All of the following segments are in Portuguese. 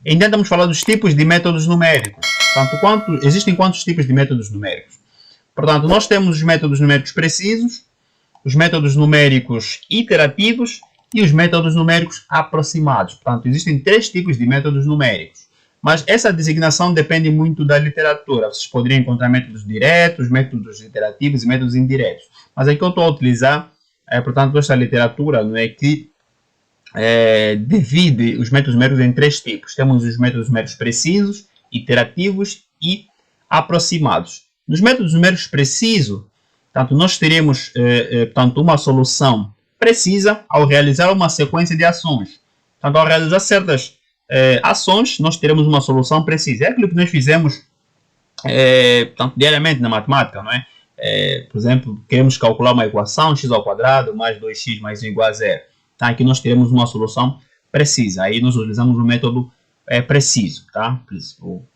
Então vamos falar dos tipos de métodos numéricos. Portanto, existem quantos tipos de métodos numéricos? Portanto, nós temos os métodos numéricos precisos, os métodos numéricos iterativos e os métodos numéricos aproximados. Portanto, existem 3 tipos de métodos numéricos. Mas essa designação depende muito da literatura. Vocês poderiam encontrar métodos diretos, métodos iterativos e métodos indiretos. Mas aqui eu estou a utilizar, portanto, esta literatura, não é, que divide os métodos numéricos em 3 tipos. Temos os métodos numéricos precisos, iterativos e aproximados. Nos métodos numéricos precisos, portanto, nós teremos portanto, uma solução precisa ao realizar uma sequência de ações. Portanto, ao realizar certas ações, nós teremos uma solução precisa. É aquilo que nós fizemos portanto, diariamente na matemática, não é? Por exemplo, queremos calcular uma equação x ao quadrado mais 2x mais 1 igual a 0. Tá? Aqui nós teremos uma solução precisa. Aí nós utilizamos o método preciso. Tá?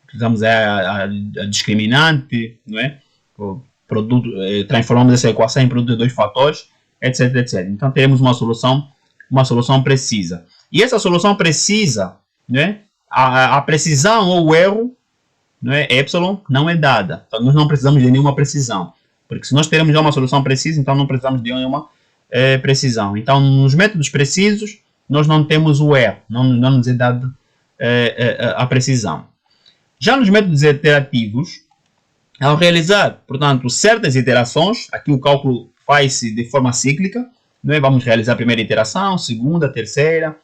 Utilizamos a discriminante, não é? O produto, transformamos essa equação em produto de 2 fatores, etc, etc. Então teremos uma solução precisa. E essa solução precisa, né? A precisão ou o erro, não é? Epsilon não é dada. Então nós não precisamos de nenhuma precisão. Porque se nós teremos já uma solução precisa, então não precisamos de nenhuma precisão. Então, nos métodos precisos, nós não temos o erro, não nos é dado a precisão. Já nos métodos iterativos, ao realizar, portanto, certas iterações, aqui o cálculo faz-se de forma cíclica, não é? Vamos realizar a primeira iteração, segunda, terceira,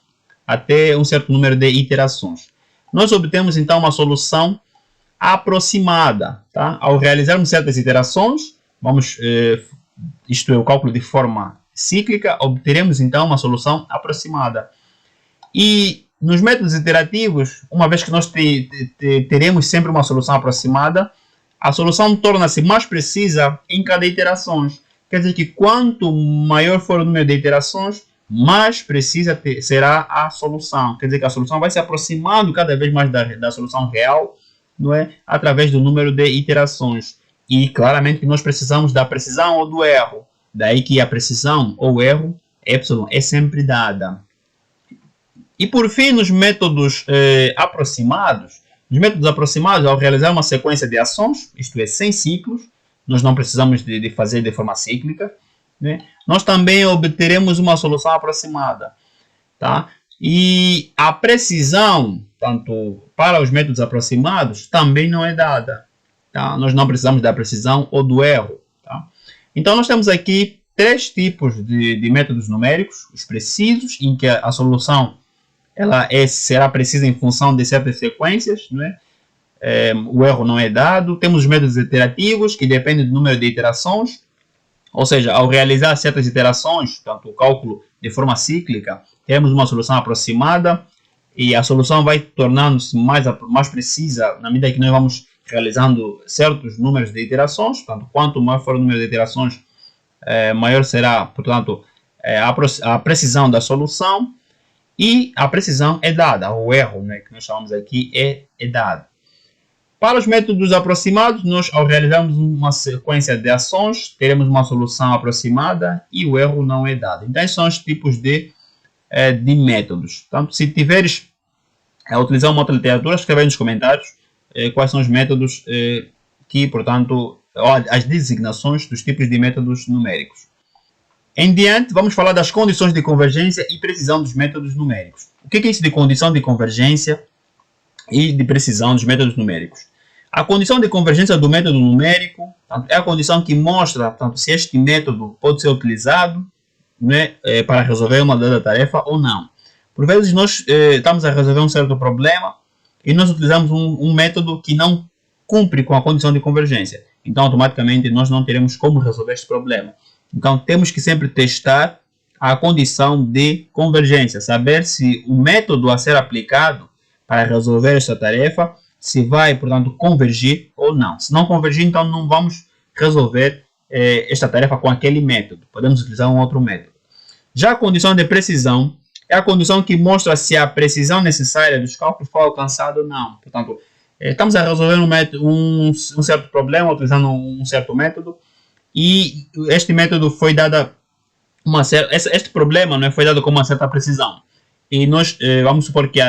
até um certo número de iterações. Nós obtemos, então, uma solução aproximada. Tá? Ao realizarmos certas iterações, isto é, o cálculo de forma cíclica, obteremos então uma solução aproximada. E nos métodos iterativos, uma vez que nós teremos sempre uma solução aproximada, a solução torna-se mais precisa em cada iteração. Quer dizer que quanto maior for o número de iterações, mais precisa será a solução. Quer dizer que a solução vai se aproximando cada vez mais da solução real, não é? Através do número de iterações. E claramente que nós precisamos da precisão ou do erro. Daí que a precisão ou erro, epsilon, é sempre dada. E por fim, nos métodos aproximados, ao realizar uma sequência de ações, isto é, sem ciclos, nós não precisamos de fazer de forma cíclica, né? Nós também obteremos uma solução aproximada. Tá? E a precisão, tanto para os métodos aproximados, também não é dada. Tá? Nós não precisamos da precisão ou do erro. Tá? Então, nós temos aqui 3 tipos de métodos numéricos. Os precisos, em que a solução será precisa em função de certas sequências. Né? O erro não é dado. Temos os métodos iterativos, que dependem do número de iterações. Ou seja, ao realizar certas iterações, tanto o cálculo de forma cíclica, temos uma solução aproximada. E a solução vai tornando-se mais precisa na medida que nós vamos realizando certos números de iterações. Portanto, quanto maior for o número de iterações, maior será, portanto, a precisão da solução. E a precisão é dada, o erro, né, que nós chamamos aqui, é dado. Para os métodos aproximados, nós, ao realizarmos uma sequência de ações, teremos uma solução aproximada e o erro não é dado. Então, esses são os tipos de métodos. Então, se tiveres a utilizar uma outra literatura, escreve aí nos comentários quais são os métodos portanto, as designações dos tipos de métodos numéricos. Em diante, vamos falar das condições de convergência e precisão dos métodos numéricos. O que é isso de condição de convergência e de precisão dos métodos numéricos? A condição de convergência do método numérico, portanto, é a condição que mostra, portanto, se este método pode ser utilizado, né, para resolver uma dada tarefa ou não. Por vezes nós estamos a resolver um certo problema e nós utilizamos um método que não cumpre com a condição de convergência. Então, automaticamente, nós não teremos como resolver este problema. Então, temos que sempre testar a condição de convergência, saber se o método a ser aplicado para resolver esta tarefa, se vai, portanto, convergir ou não. Se não convergir, então não vamos resolver esta tarefa com aquele método. Podemos utilizar um outro método. Já a condição de precisão é a condição que mostra se a precisão necessária dos cálculos foi alcançada ou não. Portanto, estamos a resolver um certo problema utilizando um certo método e este método foi dado este problema, não foi dado com uma certa precisão. e nós vamos supor que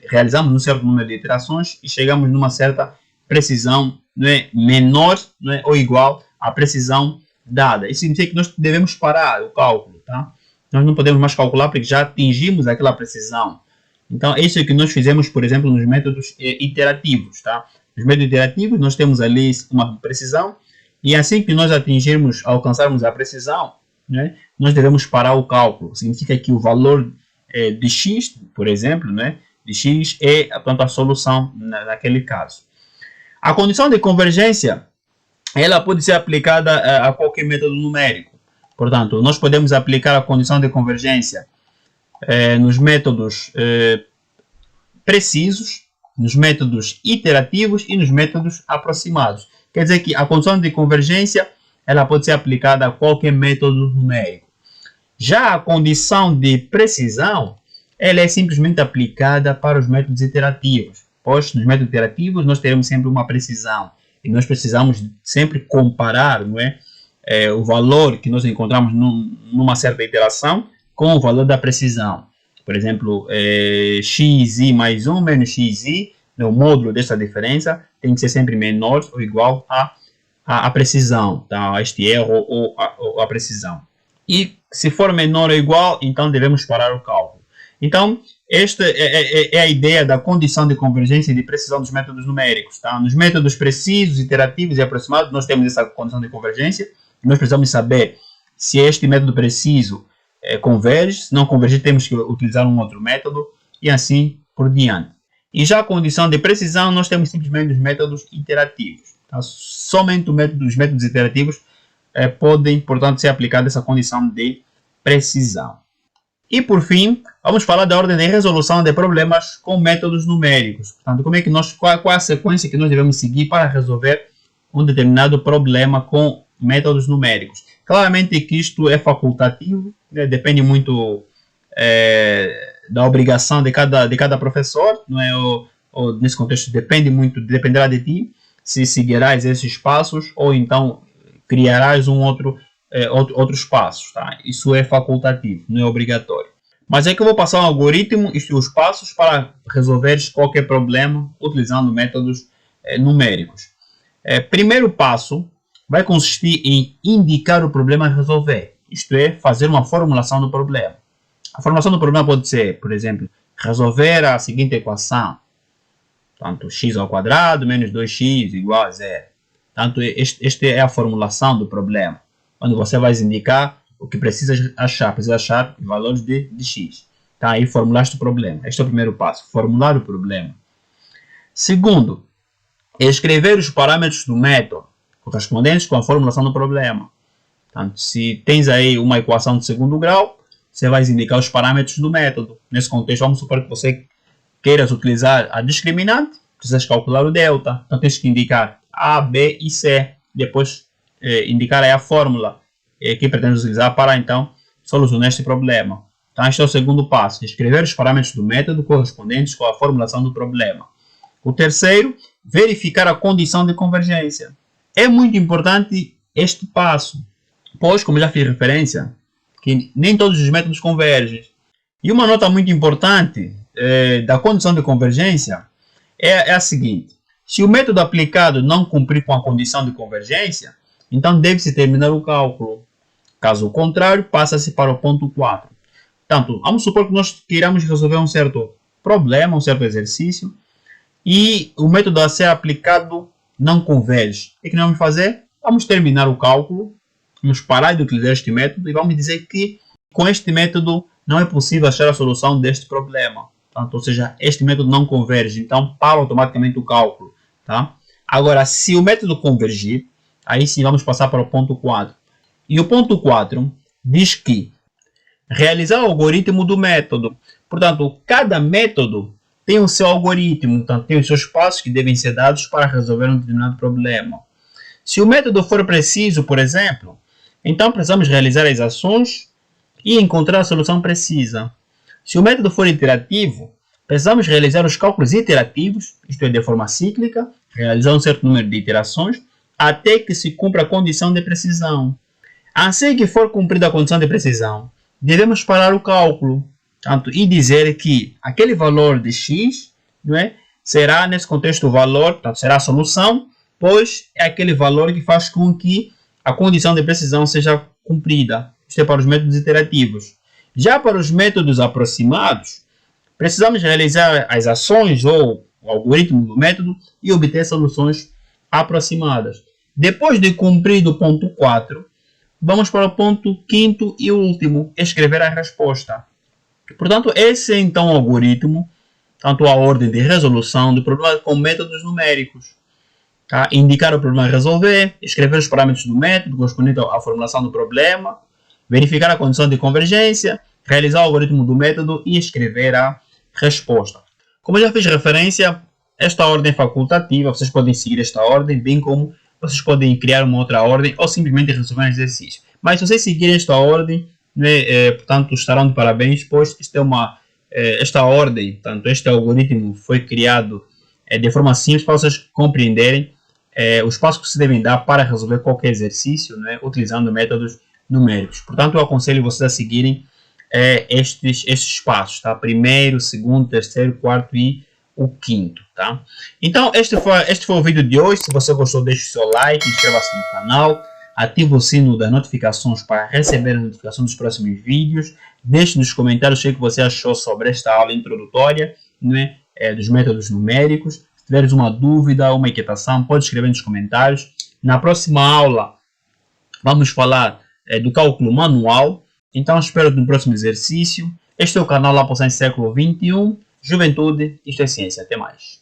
realizamos um certo número de iterações e chegamos numa certa precisão, não é, menor, não é, ou igual à precisão dada. Isso significa que nós devemos parar o cálculo, tá? Nós não podemos mais calcular porque já atingimos aquela precisão. Então, isso é o que nós fizemos, por exemplo, nos métodos iterativos, tá? Nos métodos iterativos, nós temos ali uma precisão e assim que nós alcançarmos a precisão, né, nós devemos parar o cálculo. Significa que o valor de x, por exemplo, né, de x é, portanto, a solução naquele caso. A condição de convergência, ela pode ser aplicada a qualquer método numérico. Portanto, nós podemos aplicar a condição de convergência nos métodos precisos, nos métodos iterativos e nos métodos aproximados. Quer dizer que a condição de convergência ela pode ser aplicada a qualquer método numérico. Já a condição de precisão ela é simplesmente aplicada para os métodos iterativos, pois nos métodos iterativos nós teremos sempre uma precisão e nós precisamos sempre comparar, não é, o valor que nós encontramos numa certa iteração com o valor da precisão. Por exemplo, xi mais 1 menos xi, o módulo dessa diferença tem que ser sempre menor ou igual à precisão, tá? A este erro ou a precisão. E se for menor ou igual, então devemos parar o cálculo. Então, esta é a ideia da condição de convergência e de precisão dos métodos numéricos. Tá? Nos métodos precisos, iterativos e aproximados, nós temos essa condição de convergência. Nós precisamos saber se este método preciso converge. Se não convergir, temos que utilizar um outro método e assim por diante. E já a condição de precisão, nós temos simplesmente os métodos iterativos. Tá? Somente os métodos iterativos podem, portanto, ser aplicada essa condição de precisão. E por fim, vamos falar da ordem de resolução de problemas com métodos numéricos. Portanto, qual a sequência que nós devemos seguir para resolver um determinado problema com métodos numéricos. Claramente que isto é facultativo, né? Depende muito da obrigação de cada professor, não é? Ou nesse contexto dependerá de ti, se seguirás esses passos ou então criarás outros passos, tá? Isso é facultativo, não é obrigatório. Mas é que eu vou passar um algoritmo e os passos para resolver qualquer problema utilizando métodos numéricos. Primeiro passo vai consistir em indicar o problema a resolver, isto é, fazer uma formulação do problema. A formulação do problema pode ser, por exemplo, resolver a seguinte equação, tanto x ao quadrado menos 2x igual a 0. Tanto esta é a formulação do problema, onde você vai indicar o que precisa achar valores de x. Tá? Aí formulaste o problema. Este é o primeiro passo, formular o problema. Segundo, escrever os parâmetros do método correspondentes com a formulação do problema. Portanto, se tens aí uma equação de segundo grau, você vai indicar os parâmetros do método. Nesse contexto, vamos supor que você queiras utilizar a discriminante, precisas calcular o delta. Então, tens que indicar A, B e C. Depois, indicar aí a fórmula que pretendes utilizar para, então, solucionar este problema. Então, este é o segundo passo, escrever os parâmetros do método correspondentes com a formulação do problema. O terceiro, verificar a condição de convergência. É muito importante este passo, pois, como já fiz referência, que nem todos os métodos convergem. E uma nota muito importante da condição de convergência é a seguinte: se o método aplicado não cumprir com a condição de convergência, então deve-se terminar o cálculo. Caso contrário, passa-se para o ponto 4. Portanto, vamos supor que nós queiramos resolver um certo problema, um certo exercício, e o método a ser aplicado não converge. O que nós vamos fazer? Vamos terminar o cálculo, vamos parar de utilizar este método e vamos dizer que com este método não é possível achar a solução deste problema. Portanto, ou seja, este método não converge, então para automaticamente o cálculo. Tá? Agora, se o método convergir, aí sim vamos passar para o ponto 4. E o ponto 4 diz que realizar o algoritmo do método. Portanto, cada método tem o seu algoritmo, então tem os seus passos que devem ser dados para resolver um determinado problema. Se o método for preciso, por exemplo, então precisamos realizar as ações e encontrar a solução precisa. Se o método for iterativo, precisamos realizar os cálculos iterativos, isto é, de forma cíclica, realizar um certo número de iterações, até que se cumpra a condição de precisão. Assim que for cumprida a condição de precisão, devemos parar o cálculo. Portanto, e dizer que aquele valor de x, não é, será nesse contexto o valor, portanto, será a solução, pois é aquele valor que faz com que a condição de precisão seja cumprida. Isto é para os métodos iterativos. Já para os métodos aproximados, precisamos realizar as ações ou o algoritmo do método e obter soluções aproximadas. Depois de cumprido o ponto 4, vamos para o ponto 5º e último, escrever a resposta. Portanto, esse é então o algoritmo, tanto a ordem de resolução do problema com métodos numéricos. Tá? Indicar o problema a resolver, escrever os parâmetros do método correspondente à formulação do problema, verificar a condição de convergência, realizar o algoritmo do método e escrever a resposta. Como eu já fiz referência, esta ordem é facultativa, vocês podem seguir esta ordem, bem como vocês podem criar uma outra ordem ou simplesmente resolver um exercício. Mas se vocês seguirem esta ordem, né, portanto, estarão de parabéns, pois esta ordem, portanto, este algoritmo foi criado de forma simples para vocês compreenderem os passos que se devem dar para resolver qualquer exercício, né, utilizando métodos numéricos. Portanto, eu aconselho vocês a seguirem estes passos, tá? Primeiro, segundo, terceiro, quarto e o quinto, tá? Então, este foi o vídeo de hoje. Se você gostou, deixe o seu like, inscreva-se no canal, ative o sino das notificações para receber a notificação dos próximos vídeos. Deixe nos comentários o que você achou sobre esta aula introdutória, né, dos métodos numéricos. Se tiveres uma dúvida, uma inquietação, pode escrever nos comentários. Na próxima aula, vamos falar do cálculo manual. Então, espero no próximo exercício. Este é o canal Lapo Science Século XXI. Juventude, isto é ciência. Até mais.